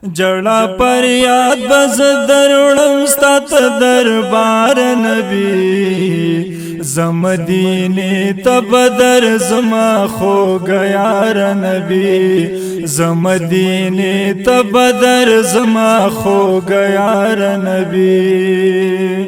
جڑا پر یاد بز دروڑم ستات دربار نبی زمدینی تب در زما خو گیار نبی زمدینی تب در زما خو گیار نبی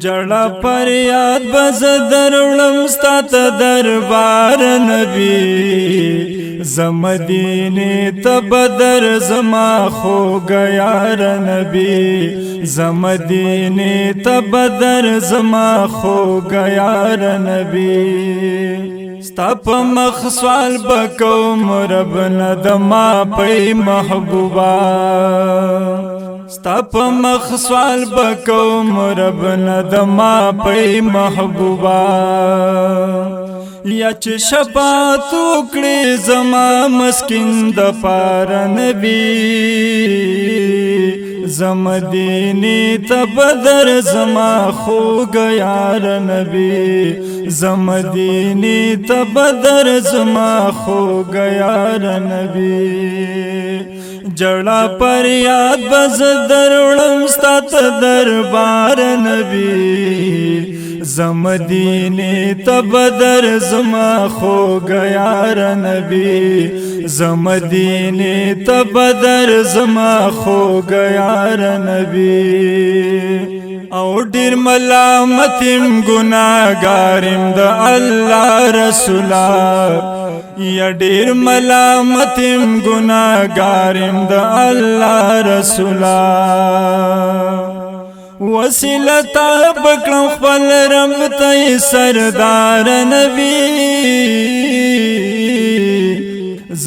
جڑا پر یاد بز دروڑم ستات دربار نبی زمدینی تب در زما خو گیار نبی زمدینی تب در زما خو گیار نبی ستا پا مخ سوال بکوم ربنا دما پی محبوبا ستا پا مخ سوال بکوم ربنا دما پی محبوبا یا چه شفاعت وکړي زما مسکین د پار نبی زمدینی تب در زما خو گیار نبی زمدینی تب در زما خو گیار نبی جڑا پر یاد بز دروڑم ستات دربار نبی زمدینی تب در زما خو گیار نبی زمدینی تب در زما خو گیار نبی او ډیر ملامتیم گناہگاریم د الله رسولا یا ډیر ملامتیم گناہگاریم د الله رسولا وسیلتا بکړم خپل رب ته سردار نبی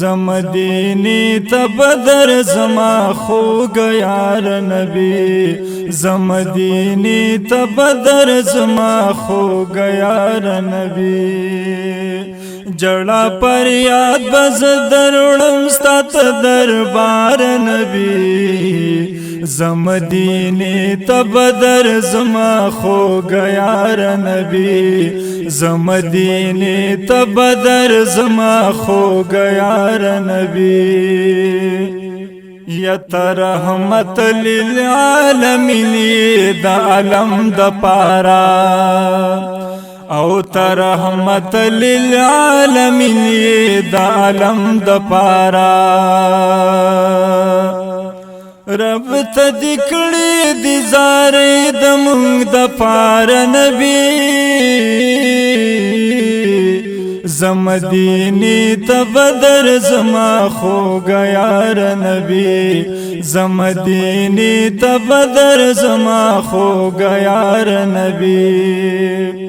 زمدینی تب در زما خو گیار نبی زمدینی تب در زما خو گیار نبی جڑا پر یاد بز دروڑم ستات دربار نبی زمدینی تب در زما خو گیار نبی زمدینی تب در زما خو گیار نبی یت رحمت للعالمین دا علم دا پارا او ترحمت للعالمین دا علم دا پارا رب ته دکړې دي زارې د مونږ د پار نبی زمدینی تب در زما خو گیار نبی زمدینی تب در زما خو گیار نبی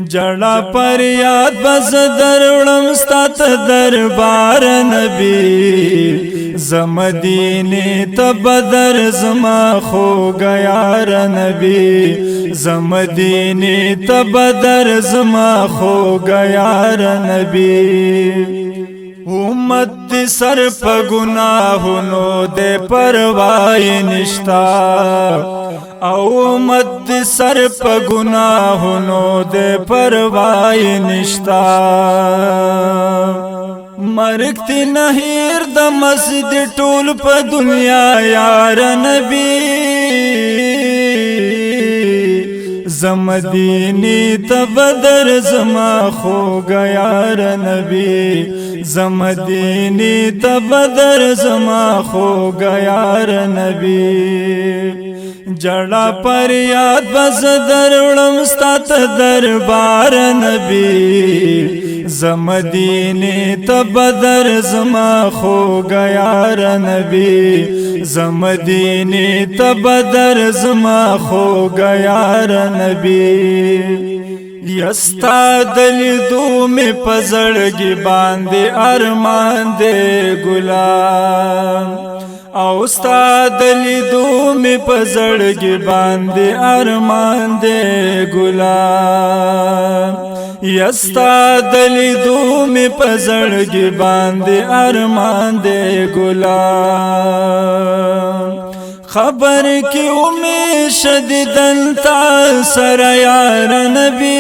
جڑا پر یاد بز دروڑم ستات دربار نبی زمدینی تب در زما خو گیار نبی زمدینی تب در زما خو گیار نبی امت دی سر پا گناہونو دے پروائی نشتا او امت دی سر پا گناہونو دے پروائی نشتا مرگ تی نهیر د مسجد ټول په دنیا یار نبی زمدینی تب در زما خو گیار نبی زمدینی تب در زما خو گیار نبی جڑا پر یاد بز دروڑم ستات دربار نبی زمدینی تب در زما خو گیار نبی زمدینی تب در زما خو گیار نبی یستا دلیدو می پزړګي باندې ارمان دې ګلام او ستا دلیدو می پزړګي باندې ارمان دې ګلام یستا دلیدو می پزړګي باندې ارمان دې ګلام خبر کی امید شدیدن تا سر یار نبی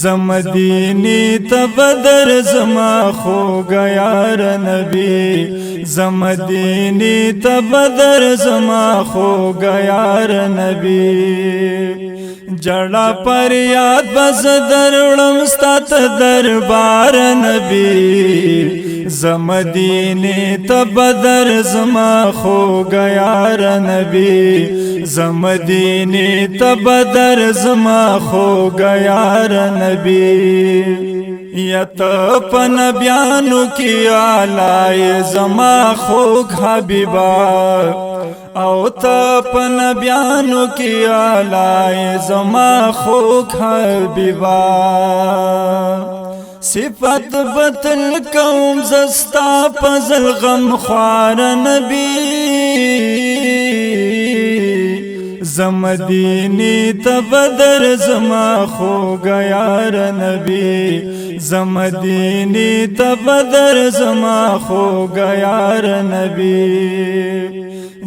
زمدینی تبدر زما خو گیار نبی زمدینی تبدر زما خو گیار نبی جڑا پر یاد بز درولم ستات دربار نبی زمدینی تبدر زما خو گیار نبی زمدینی تبدر زما خو گیار نبی یت پن بیانو کی آلائے زما خوک حبیبا او تا پن بیانو کی آلائے زما خوک حبیبا صفت بطل قوم زستا پزل غم خوار نبی زمدینی تبدر زما خو گیار نبی زمدینی تبدر زما خو گیار نبی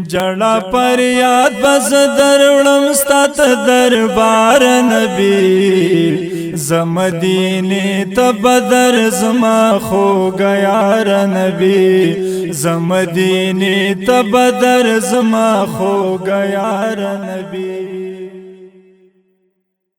جڑا پر یاد بز درولم ستات دربار نبی زمدینی تبدر زما خو گیار نبی زمدینی تبدر زما خو گیار نبی